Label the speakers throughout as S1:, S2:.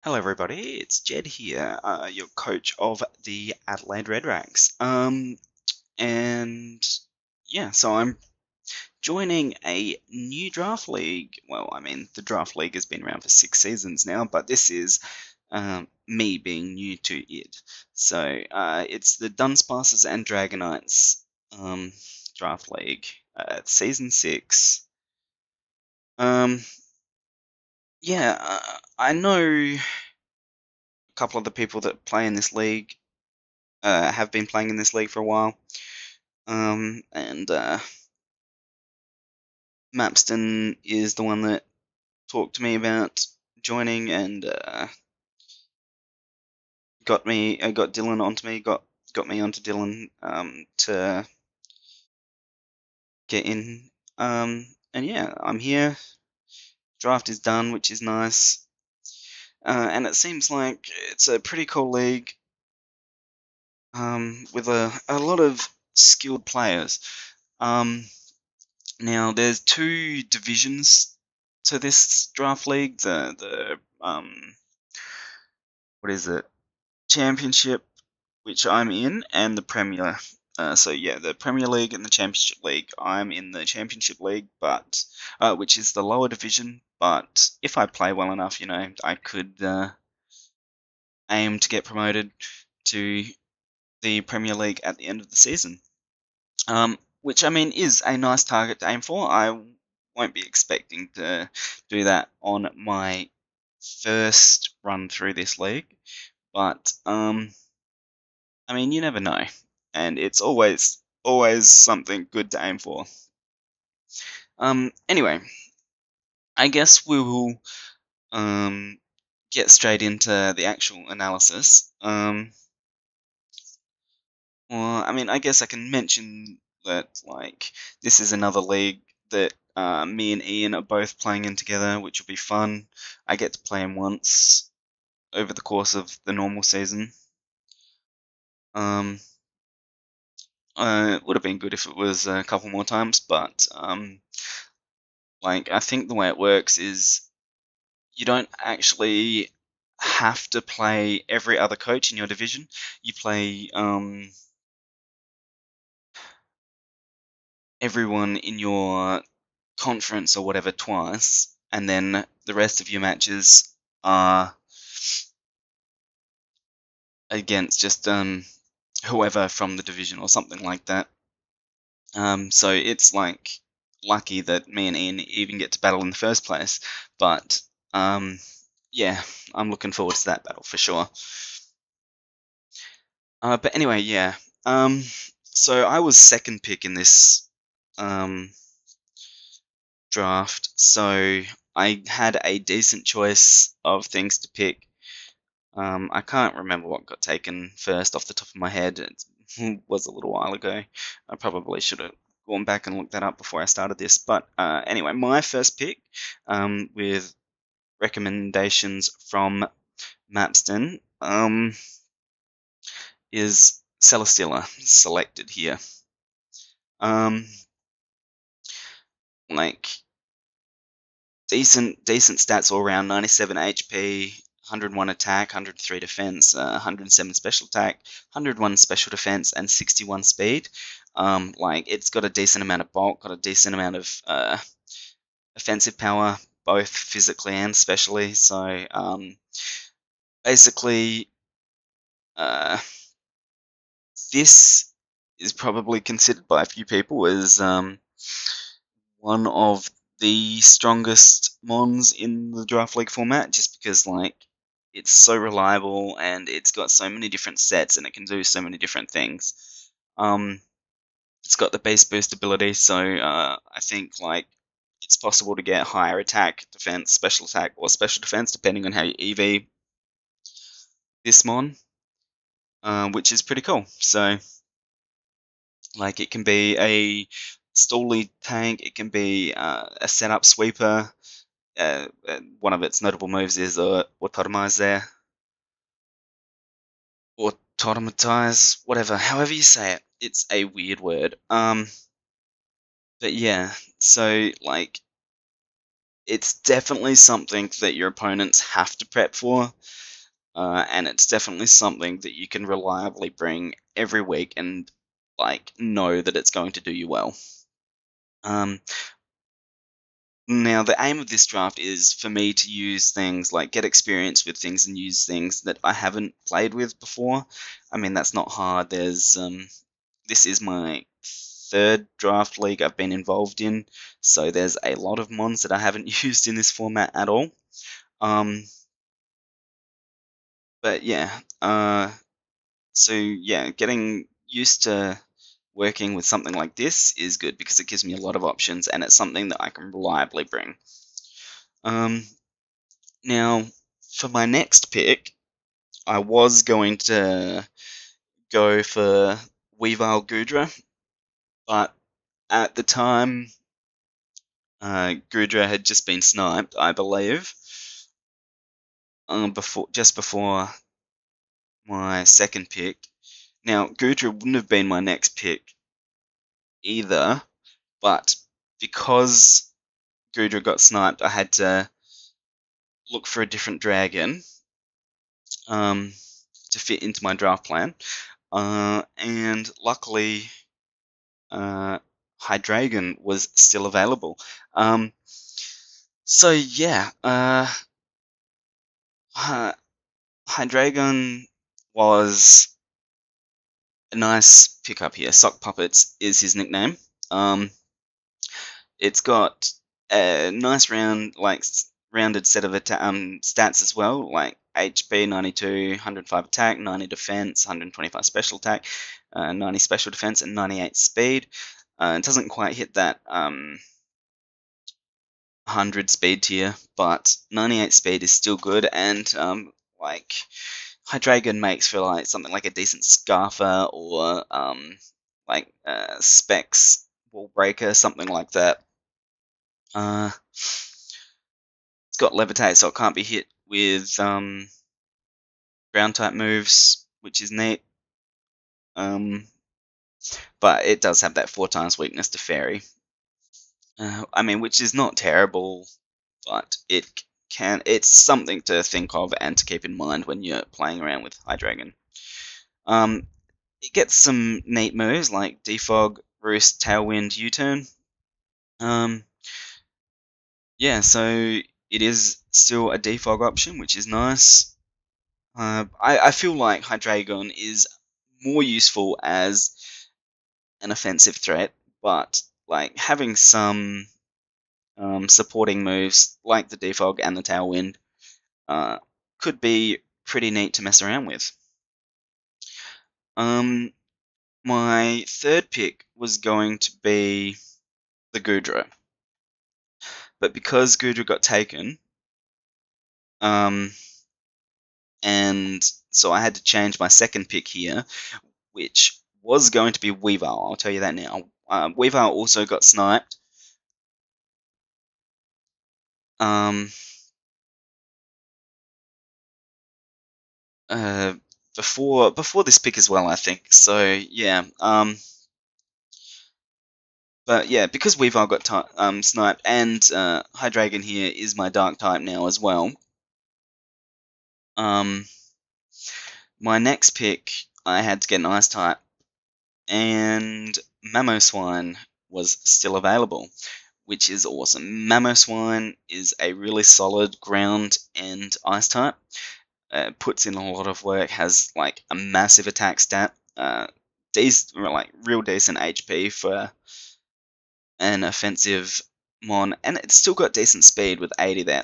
S1: Hello everybody, it's Jed here, your coach of the Adelaide Redraks. And yeah, so I'm joining a new draft league. Well, I mean, the draft league has been around for 6 seasons now, but this is me being new to it. So it's the Dunsparces and Dragonites draft league, season 6. Um, yeah, I know a couple of the people that play in this league. Have been playing in this league for a while. And Mapston is the one that talked to me about joining and got Dylan onto me, got me onto Dylan to get in. And yeah, I'm here. Draft is done, which is nice. And it seems like it's a pretty cool league with a lot of skilled players. Now, there's two divisions to this draft league. The what is it? Championship, which I'm in, and the Premier. So yeah, the Premier League and the Championship League. I'm in the Championship League, but which is the lower division. But if I play well enough, I could aim to get promoted to the Premier League at the end of the season. Which I mean is a nice target to aim for. I won't be expecting to do that on my first run through this league, but I mean you never know, and it's always something good to aim for. Anyway, I guess we will get straight into the actual analysis. Well, I mean, I guess I can mention that, like, this is another league that me and Ian are both playing in together, which will be fun. I get to play him once over the course of the normal season. Um, it would have been good if it was a couple more times, but like, I think the way it works is you don't actually have to play every other coach in your division. You play everyone in your conference or whatever twice, and then the rest of your matches are against just whoever from the division or something like that. So it's like lucky that me and Ian even get to battle in the first place, but yeah, I'm looking forward to that battle for sure. But anyway, yeah. So I was second pick in this um, draft, so I had a decent choice of things to pick. I can't remember what got taken first off the top of my head. It was a little while ago. I probably should have gone back and looked that up before I started this. But anyway, my first pick, with recommendations from Mapston, is Celesteela selected here. Like decent stats all around. 97 HP, 101 attack, 103 defense, 107 special attack, 101 special defense, and 61 speed. Like it's got a decent amount of bulk, got a decent amount of offensive power, both physically and specially. So basically, this is probably considered by a few people as one of the strongest mons in the draft league format, just because like it's so reliable and it's got so many different sets and it can do so many different things. It's got the base boost ability, so I think like it's possible to get higher attack, defense, special attack, or special defense depending on how you EV this mon, which is pretty cool. So like it can be a stally tank, it can be a setup sweeper. One of its notable moves is automatize there. Automatize, whatever, however you say it. It's a weird word. But yeah, so like it's definitely something that your opponents have to prep for, and it's definitely something that you can reliably bring every week and like know that it's going to do you well. Now, the aim of this draft is for me to use things like get experience with things and use things that I haven't played with before. I mean, that's not hard. This is my third draft league I've been involved in, so there's a lot of mons that I haven't used in this format at all. But yeah, so yeah, getting used to working with something like this is good because it gives me a lot of options and it's something that I can reliably bring. Now, for my next pick, I was going to go for Weavile Gudra, but at the time, Gudra had just been sniped, I believe, just before my second pick. Now, Gudra wouldn't have been my next pick either, but because Gudra got sniped, I had to look for a different dragon to fit into my draft plan. And luckily, Hydreigon was still available. So yeah, Hydreigon was a nice pickup here. Sock Puppets is his nickname. It's got a nice rounded set of stats as well, like HP 92, 105 attack, 90 defense, 125 special attack, 90 special defense, and 98 speed. It doesn't quite hit that 100 speed tier, but 98 speed is still good, and like Hydreigon makes for like something like a decent Scarfer or like Specs Wall Breaker, something like that. It's got Levitate, so it can't be hit with ground type moves, which is neat. But it does have that 4 times weakness to Fairy. I mean, which is not terrible, but it's something to think of and to keep in mind when you're playing around with Hydreigon. It gets some neat moves like Defog, Roost, Tailwind, U-Turn. Yeah, so it is still a defog option, which is nice. I feel like Hydreigon is more useful as an offensive threat, but like having some supporting moves like the defog and the Tailwind could be pretty neat to mess around with. My third pick was going to be the Gudra. But because Gudra got taken, and so I had to change my second pick here, which was going to be Weavile, I'll tell you that now. Weavile also got sniped. Before this pick as well, I think. So yeah. But yeah, because Weavile got sniped, and Hydreigon here is my dark type now as well. My next pick, I had to get an ice type, and Mamoswine was still available, which is awesome. Mamoswine is a really solid ground and ice type. Puts in a lot of work, has like a massive attack stat, real decent HP for an offensive mon, and it's still got decent speed with 80 there.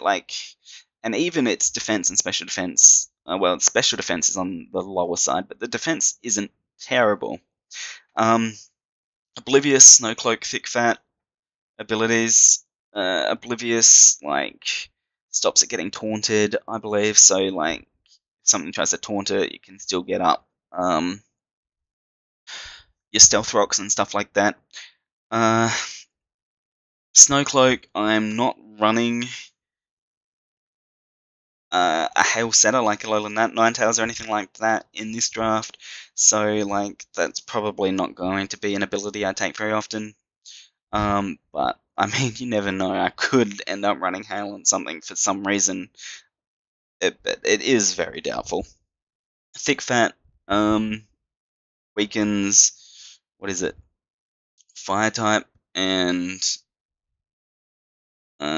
S1: And even its defense and special defense, well, its special defense is on the lower side, but the defense isn't terrible. Oblivious, Snowcloak, Thick Fat abilities. Oblivious, stops it getting taunted, I believe. So, if something tries to taunt it, you can still get up your stealth rocks and stuff like that. Snowcloak, I'm not running a Hail Setter like a Alolan Ninetales or anything like that in this draft, so that's probably not going to be an ability I take very often. But I mean, you never know. I could end up running hail on something for some reason. But it is very doubtful. Thick fat weakens. What is it? Fire type and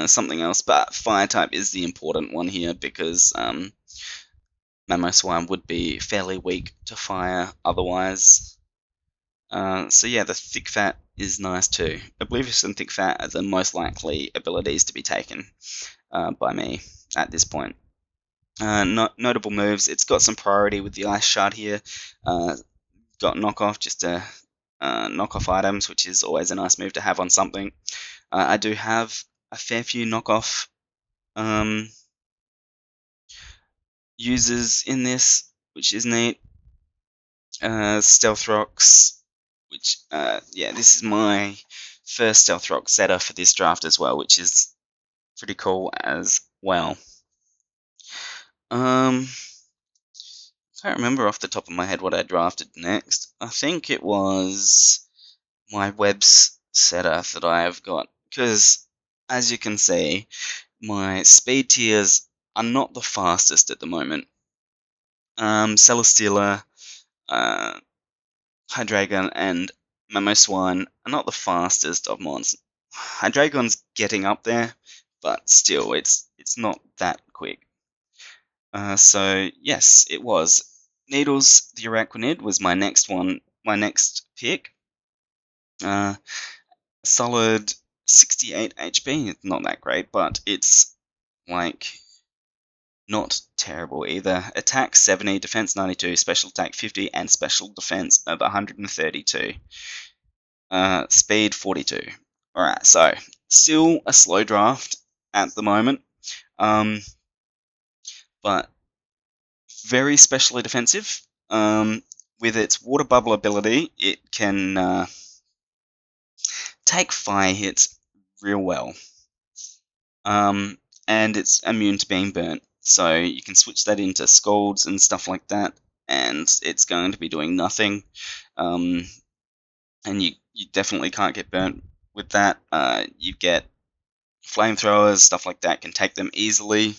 S1: something else. But fire type is the important one here because Mamoswine would be fairly weak to fire otherwise. So yeah, the thick fat is nice too. Oblivious and thick fat are the most likely abilities to be taken by me at this point. Notable moves. It's got some priority with the ice shard here. Got knockoff just to knock off items, which is always a nice move to have on something. I do have a fair few knockoff users in this, which is neat. Stealth Rocks, which, yeah, this is my first Stealth Rock setter for this draft as well, which is pretty cool as well. Can't remember off the top of my head what I drafted next. I think it was my webs setter that I have got, because as you can see, my speed tiers are not the fastest at the moment. Celesteela, Hydreigon, and Mamoswine are not the fastest of mons. Hydreigon's getting up there, but still, it's not that quick. So yes, it was. Needles the Araquanid was my next one, my next pick. Solid 68 HP. It's not that great, but it's like not terrible either. Attack 70, defense 92, special attack 50, and special defense of 132. Speed 42. Alright, so still a slow draft at the moment, but very specially defensive. With its water bubble ability, it can take fire hits real well. And it's immune to being burnt, so you can switch that into Scalds and stuff like that, and it's going to be doing nothing. And you definitely can't get burnt with that. You get flamethrowers, stuff like that, can take them easily.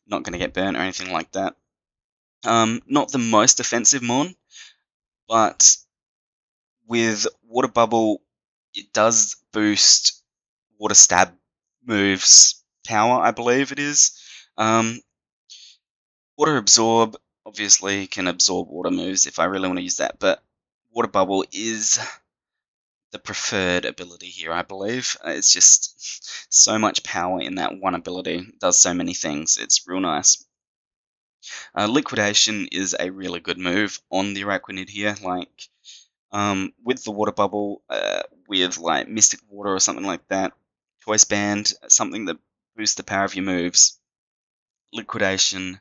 S1: Not going to get burnt or anything like that. Not the most offensive mon, but with Water Bubble, it does boost Water Stab moves power, I believe it is. Water Absorb, obviously, can absorb water moves if I really want to use that, but Water Bubble is the preferred ability here, I believe. It's just so much power in that one ability. It does so many things. It's real nice. Liquidation is a really good move on the Araquanid here. Like, with the Water Bubble, with like Mystic Water or something like that, Choice Band, something that boosts the power of your moves, Liquidation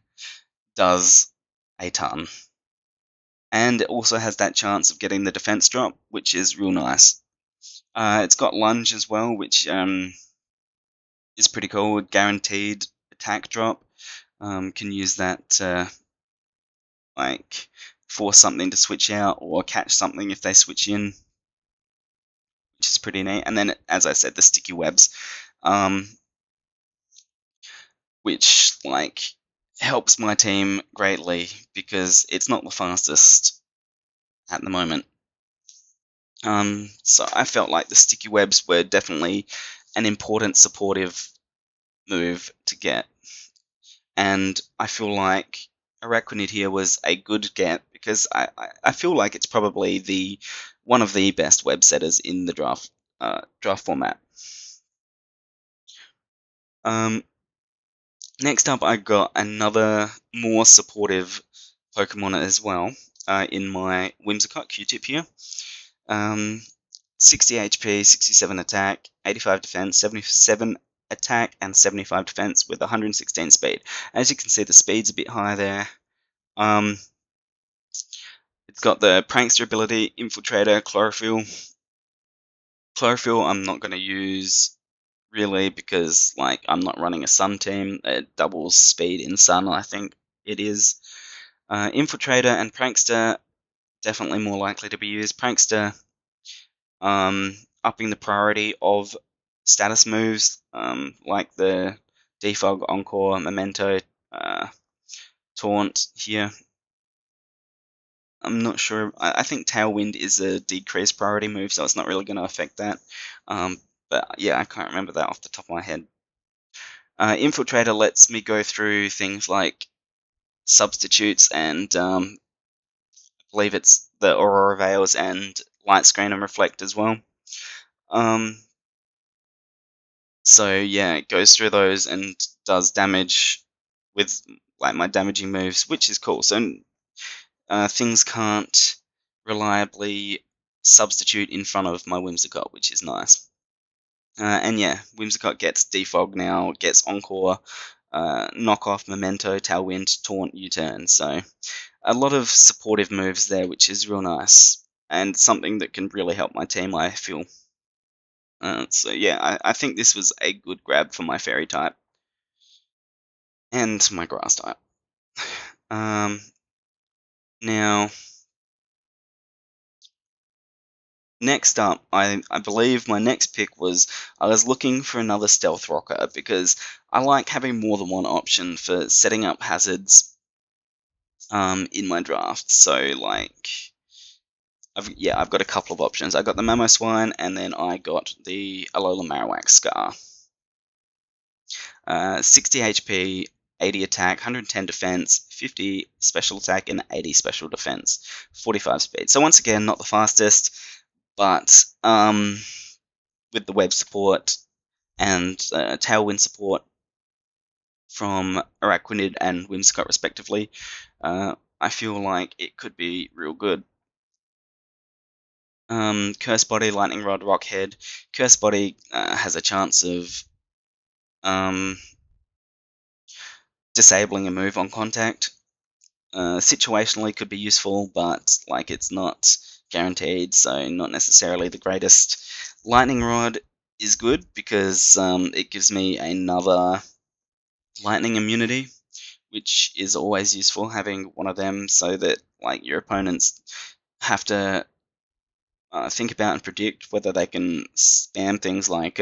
S1: does a ton. And it also has that chance of getting the defense drop, which is real nice. It's got Lunge as well, which is pretty cool. Guaranteed attack drop. Can use that to like force something to switch out or catch something if they switch in, which is pretty neat. And then, as I said, the sticky webs, which like helps my team greatly because it's not the fastest at the moment. So I felt like the sticky webs were definitely an important supportive move to get, and I feel like Araquanid here was a good get because I feel like it's probably one of the best web setters in the draft format. Next up, I got another more supportive Pokemon as well in my Whimsicott Q-tip here. 60 HP, 67 attack, 85 defense, 77 attack, and 75 defense with 116 speed. As you can see, the speed's a bit higher there. It's got the Prankster ability, Infiltrator, Chlorophyll. Chlorophyll I'm not going to use really because like I'm not running a Sun team. It doubles speed in Sun, I think it is. Infiltrator and Prankster definitely more likely to be used. Prankster upping the priority of status moves, like the Defog, Encore, Memento, Taunt here. I'm not sure. I think Tailwind is a decreased priority move, so it's not really going to affect that. But yeah, I can't remember that off the top of my head. Infiltrator lets me go through things like substitutes and I believe it's the Aurora Veils and Light Screen and Reflect as well. So yeah, it goes through those and does damage with like my damaging moves, which is cool. So things can't reliably substitute in front of my Whimsicott, which is nice. And yeah, Whimsicott gets Defog now, gets Encore, Knockoff, Memento, Tailwind, Taunt, U-Turn. So a lot of supportive moves there, which is real nice, and something that can really help my team, I feel. So yeah, I think this was a good grab for my Fairy type. And my Grass type. Now, next up, I believe my next pick was, I was looking for another Stealth Rocker, because I like having more than one option for setting up hazards in my draft. So, like, I've got a couple of options. I got the Mamoswine, and then I got the Alola Marowak Scar. 60 HP, 80 attack, 110 defense, 50 special attack, and 80 special defense, 45 speed. So once again, not the fastest, but with the web support and Tailwind support from Araquanid and Whimsicott respectively, I feel like it could be real good. Curse Body, Lightning Rod, Rock Head. Curse Body has a chance of disabling a move on contact. Situationally could be useful, but like it's not guaranteed, so not necessarily the greatest. Lightning Rod is good because it gives me another lightning immunity, which is always useful having one of them, so that like your opponents have to think about and predict whether they can spam things like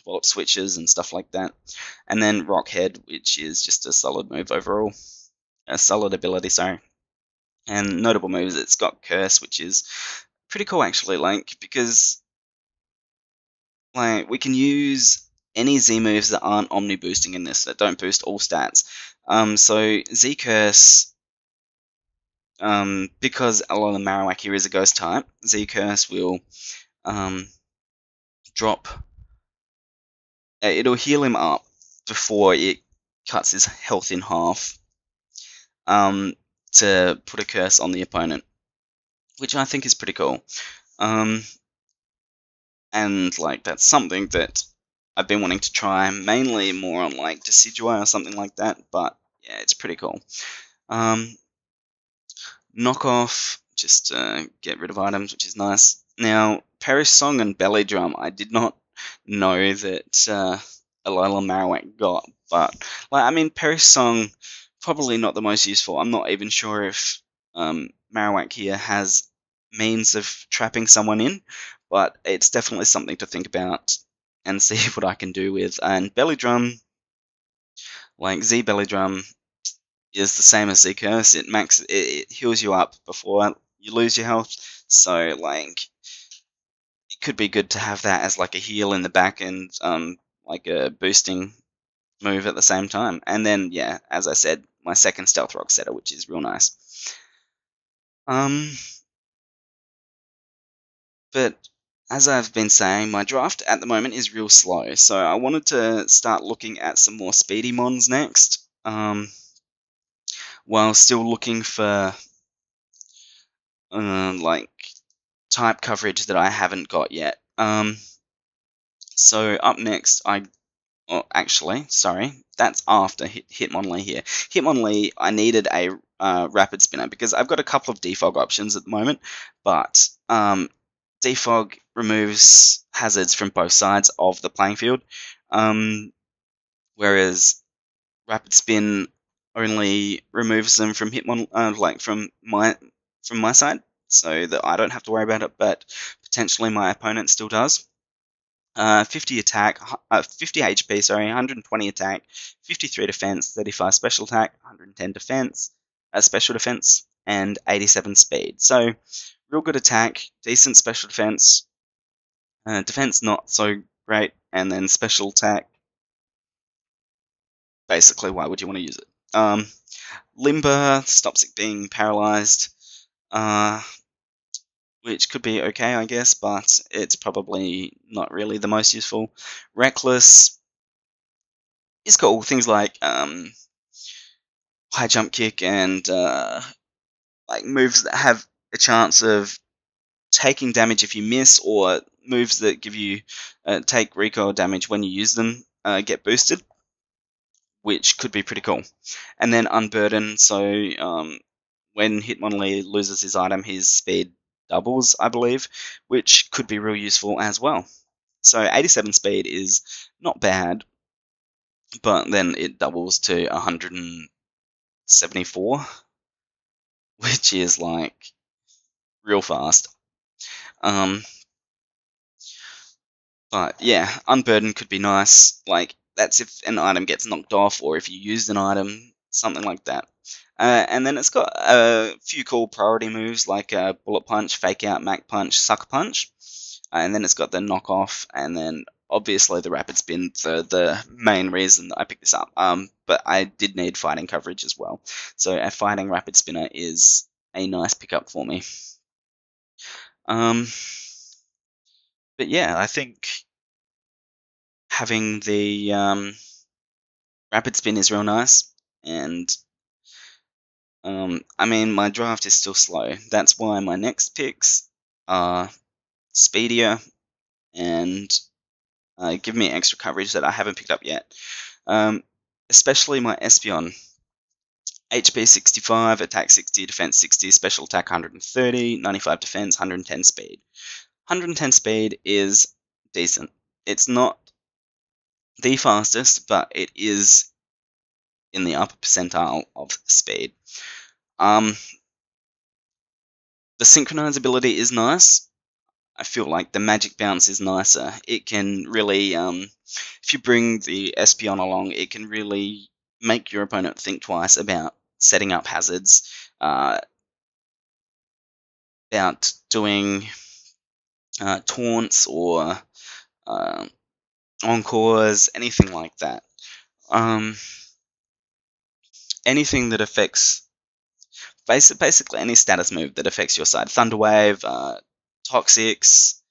S1: Volt switches and stuff like that. And then Rockhead, which is just a solid move overall. A solid ability, sorry. And notable moves, it's got Curse, which is pretty cool actually, like, because like we can use any Z moves that aren't Omni boosting in this, that don't boost all stats. So Z Curse, because Alola Marowak here is a ghost type, Z Curse will drop. It'll heal him up before it cuts his health in half. To put a curse on the opponent, which I think is pretty cool. And like that's something that I've been wanting to try, mainly more on like Decidueye or something like that, but yeah, it's pretty cool. Knockoff, just get rid of items, which is nice. Now, Perish Song and Belly Drum, I did not know that Alola Marowak got, but like I mean, Perish Song, probably not the most useful. I'm not even sure if Marowak here has means of trapping someone in, but it's definitely something to think about and see what I can do with. And Belly Drum, like Z Belly Drum, is the same as Z Curse. It heals you up before you lose your health, so like it could be good to have that as like a heal in the back and like a boosting move at the same time. And then yeah, as I said, my second Stealth Rock setter, which is real nice. But as I've been saying, my draft at the moment is real slow, so I wanted to start looking at some more speedy mons next, while still looking for like type coverage that I haven't got yet. So up next, actually, sorry, that's after Hitmonlee here. Hitmonlee, I needed a Rapid Spinner because I've got a couple of defog options at the moment, but defog removes hazards from both sides of the playing field, whereas Rapid Spin only removes them from from my side, so that I don't have to worry about it, but potentially my opponent still does. 50 attack, 50 HP, sorry, 120 attack, 53 defense, 35 special attack, 110 defense, special defense, and 87 speed. So, real good attack, decent special defense, defense not so great, and then special attack. Basically, why would you want to use it? Limber stops it being paralyzed, which could be okay, I guess, but it's probably not really the most useful. Reckless, it's got all things like high jump kick and like moves that have a chance of taking damage if you miss, or moves that give you take recoil damage when you use them get boosted, which could be pretty cool. And then Unburden, so when Hitmonlee loses his item, his speed doubles, I believe, which could be real useful as well. So 87 speed is not bad, but then it doubles to 174, which is like real fast. But yeah, Unburden could be nice. Like, that's if an item gets knocked off, or if you used an item, something like that. And then it's got a few cool priority moves like Bullet Punch, Fake Out, Mac Punch, Sucker Punch. And then it's got the Knockoff, and then obviously the Rapid Spin for the main reason that I picked this up. But I did need fighting coverage as well. So a Fighting Rapid Spinner is a nice pickup for me. But yeah, I think having the Rapid Spin is real nice, and I mean, my draft is still slow. That's why my next picks are speedier and give me extra coverage that I haven't picked up yet. Especially my Espeon. HP 65, attack 60, defense 60, special attack 130, 95 defense, 110 speed. 110 speed is decent. It's not the fastest, but it is in the upper percentile of speed. The synchronize ability is nice. I feel like the magic bounce is nicer. It can really, if you bring the Espeon along, it can really make your opponent think twice about setting up hazards, about doing taunts or encores, anything like that. Anything that affects, basically any status move that affects your side. Thunderwave, Toxics,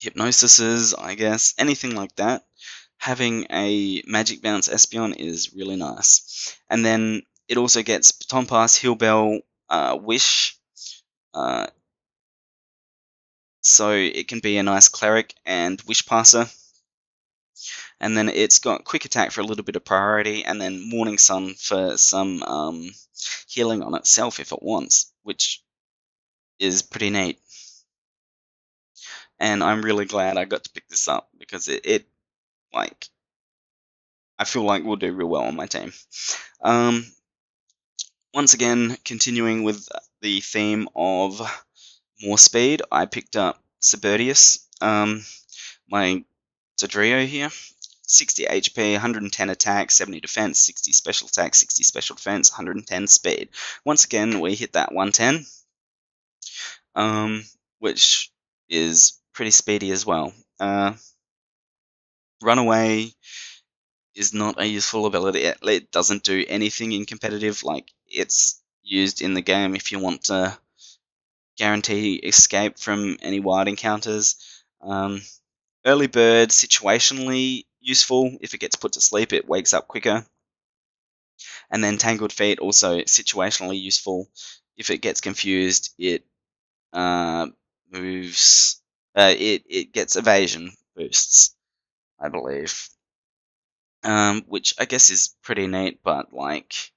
S1: Hypnosises, I guess, anything like that. Having a Magic Bounce Espeon is really nice. And then it also gets Baton Pass, Heal Bell, Wish, so it can be a nice Cleric and Wish Passer. And then it's got Quick Attack for a little bit of priority, and then Morning Sun for some healing on itself if it wants, which is pretty neat. And I'm really glad I got to pick this up, because it like, I feel like will do real well on my team. Once again, continuing with the theme of more speed, I picked up Suburtius, my Zadrio here. 60 HP, 110 attack, 70 defense, 60 special attack, 60 special defense, 110 speed. Once again, we hit that 110, which is pretty speedy as well. Runaway is not a useful ability. It doesn't do anything in competitive. Like, it's used in the game if you want to guarantee escape from any wild encounters. Early Bird, situationally useful. If it gets put to sleep, it wakes up quicker. And then Tangled Feet, also situationally useful. If it gets confused, it moves. It gets evasion boosts, I believe. Which I guess is pretty neat, but like,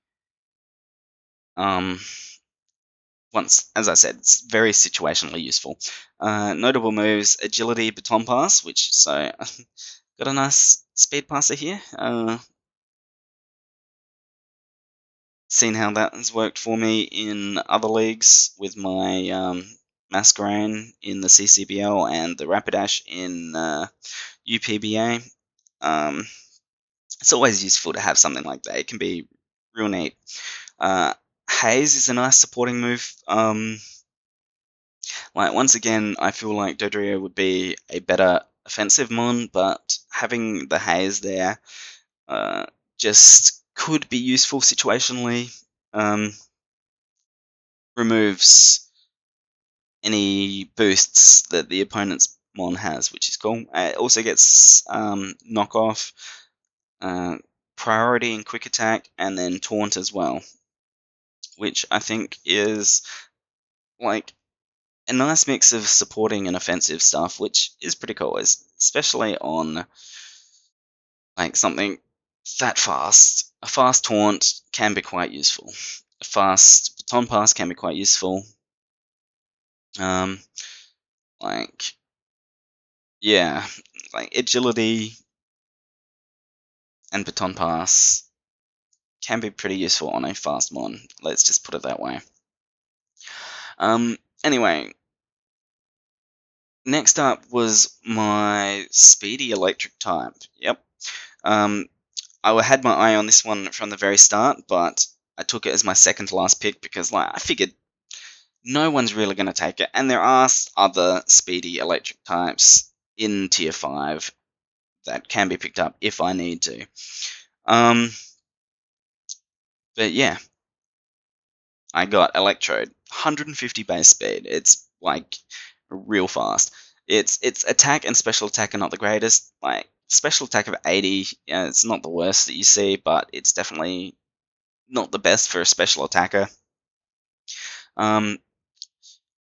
S1: once, as I said, it's very situationally useful. Notable moves: Agility, Baton Pass, which, so got a nice speed passer here. seen how that has worked for me in other leagues with my Masquerain in the CCBL and the Rapidash in UPBA. It's always useful to have something like that. It can be real neat. Haze is a nice supporting move. Like, once again, I feel like Dodrio would be a better offensive mon, but having the Haze there just could be useful situationally. Removes any boosts that the opponent's mon has, which is cool. It also gets knockoff, priority and quick attack, and then taunt as well, which I think is like a nice mix of supporting and offensive stuff, which is pretty cool, especially on like something that fast. A fast taunt can be quite useful. A fast baton pass can be quite useful. Like, yeah, like agility and baton pass can be pretty useful on a fast mon. Let's just put it that way. Anyway, next up was my speedy electric type. Yep. I had my eye on this one from the very start, but I took it as my second to last pick because, like, I figured no one's really going to take it, and there are other speedy electric types in Tier 5 that can be picked up if I need to. But yeah, I got Electrode, 150 base speed. It's like real fast. Its attack and special attack are not the greatest. Like, special attack of 80, it's not the worst that you see, but it's definitely not the best for a special attacker.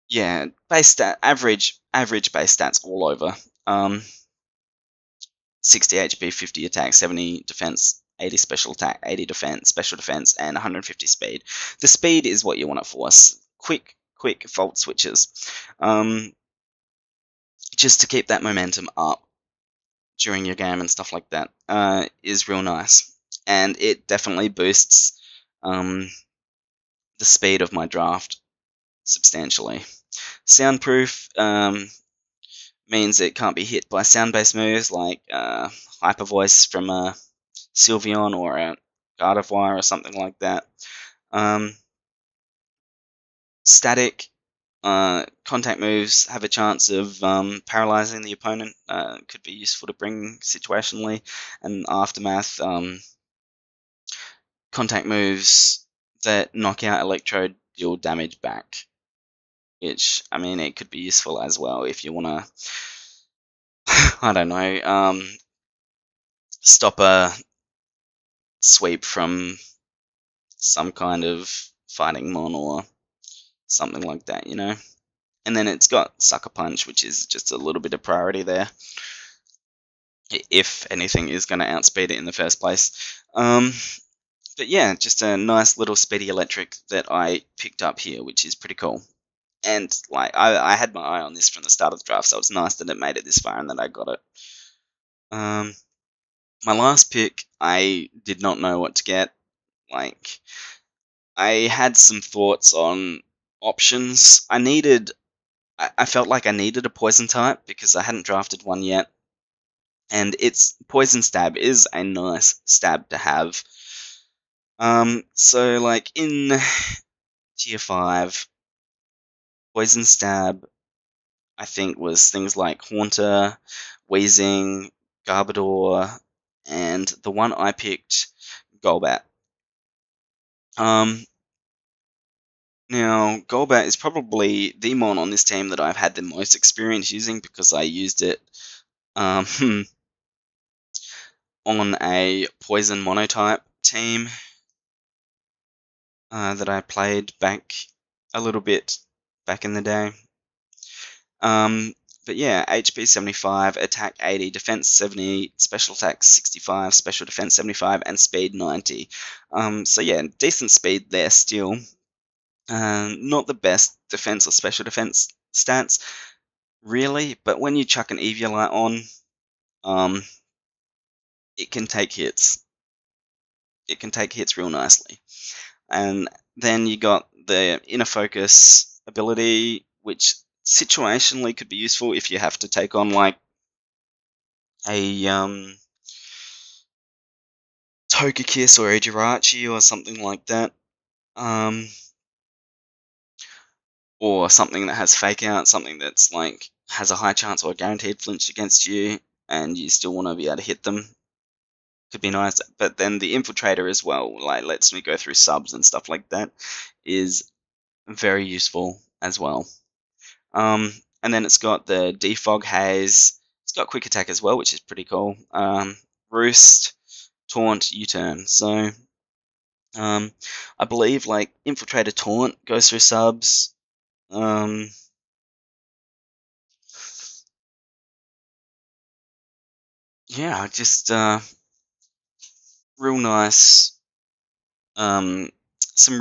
S1: Yeah, base stat, average base stats all over. 60 HP, 50 attack, 70 defense, 80 special attack, 80 defense, special defense, and 150 speed. The speed is what you want it for. Quick fault switches. Just to keep that momentum up during your game and stuff like that is real nice. And it definitely boosts the speed of my draft substantially. Soundproof means it can't be hit by sound-based moves like Hyper Voice from a Sylveon or a Gardevoir or something like that. Static contact moves have a chance of paralyzing the opponent. Could be useful to bring situationally. And Aftermath, contact moves that knock out Electrode deal damage back. Which, I mean, it could be useful as well if you want to, I don't know, stop a sweep from some kind of fighting mon or something like that, you know? And then it's got Sucker Punch, which is just a little bit of priority there, if anything is going to outspeed it in the first place. But yeah, just a nice little speedy electric that I picked up here, which is pretty cool. And like I had my eye on this from the start of the draft, so it's nice that it made it this far and that I got it. My last pick, I did not know what to get. Like, I had some thoughts on options. I felt like I needed a poison type because I hadn't drafted one yet. And its Poison Stab is a nice stab to have. So like in Tier 5, Poison Stab, I think, was things like Haunter, Wheezing, Garbodor, and the one I picked, Golbat. Now, Golbat is probably the mon on this team that I've had the most experience using because I used it on a Poison Monotype team that I played back a little bit back in the day. But yeah, HP 75, attack 80, defense 70, special attack 65, special defense 75, and speed 90. So yeah, decent speed there still. Not the best defense or special defense stats, really, but when you chuck an Eviolite on, it can take hits. It can take hits real nicely. And then you got the inner focus ability, which situationally could be useful if you have to take on like a Togekiss or a Jirachi or something like that. Or something that has fake out, something that's like has a high chance or a guaranteed flinch against you, and you still want to be able to hit them. Could be nice, but then the infiltrator as well, like lets me go through subs and stuff like that, is very useful as well. And then it's got the defog haze. It's got quick attack as well, which is pretty cool. Roost, taunt, U-turn. So I believe like infiltrator taunt goes through subs. Yeah, just real nice. Some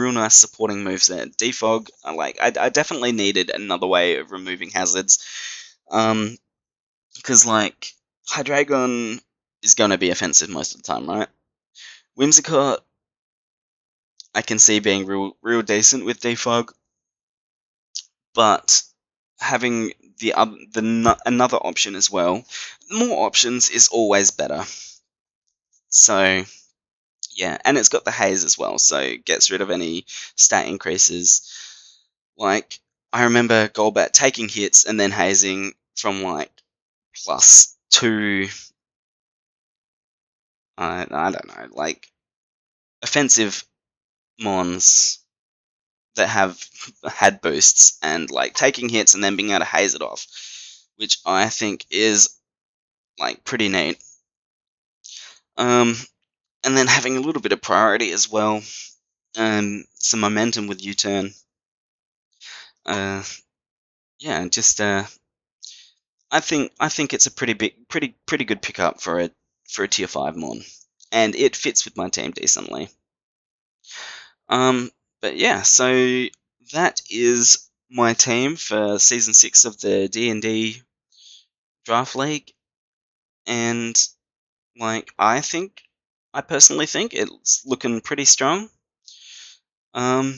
S1: real nice supporting moves there. Defog, I definitely needed another way of removing hazards. Because like Hydreigon is going to be offensive most of the time, right? Whimsicott, I can see being real decent with defog, but having another option as well, more options is always better. So yeah, and it's got the haze as well, so it gets rid of any stat increases. Like, I remember Golbat taking hits and then hazing from like +2, I don't know, like offensive mons that have had boosts and like taking hits and then being able to haze it off, which I think is like pretty neat. And then having a little bit of priority as well, some momentum with U-turn. Yeah, just I think it's a pretty good pickup for a tier 5 mon, and it fits with my team decently. But yeah, so that is my team for season 6 of the D&D Draft League, and like I personally think it's looking pretty strong. I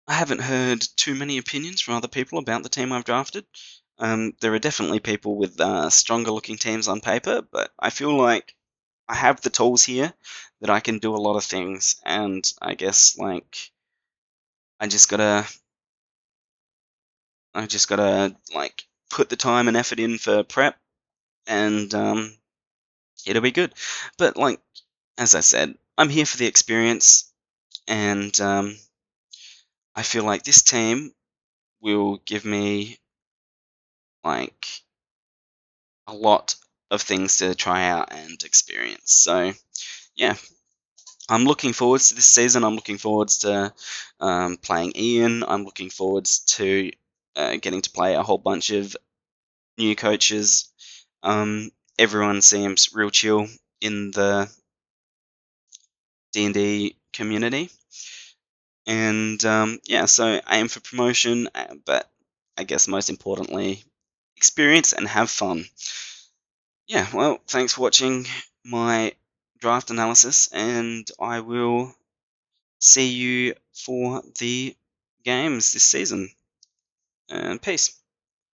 S1: haven't heard too many opinions from other people about the team I've drafted. There are definitely people with stronger looking teams on paper, but I feel like I have the tools here that I can do a lot of things, and I guess like I just gotta like put the time and effort in for prep, and it'll be good. But like as I said, I'm here for the experience, and I feel like this team will give me like a lot of things to try out and experience. So yeah, I'm looking forward to this season. I'm looking forward to playing Ian. I'm looking forward to getting to play a whole bunch of new coaches. Everyone seems real chill in the D&D community. And yeah, so aim for promotion, but I guess most importantly, experience and have fun. Yeah, well, thanks for watching my draft analysis, and I will see you for the games this season. And peace.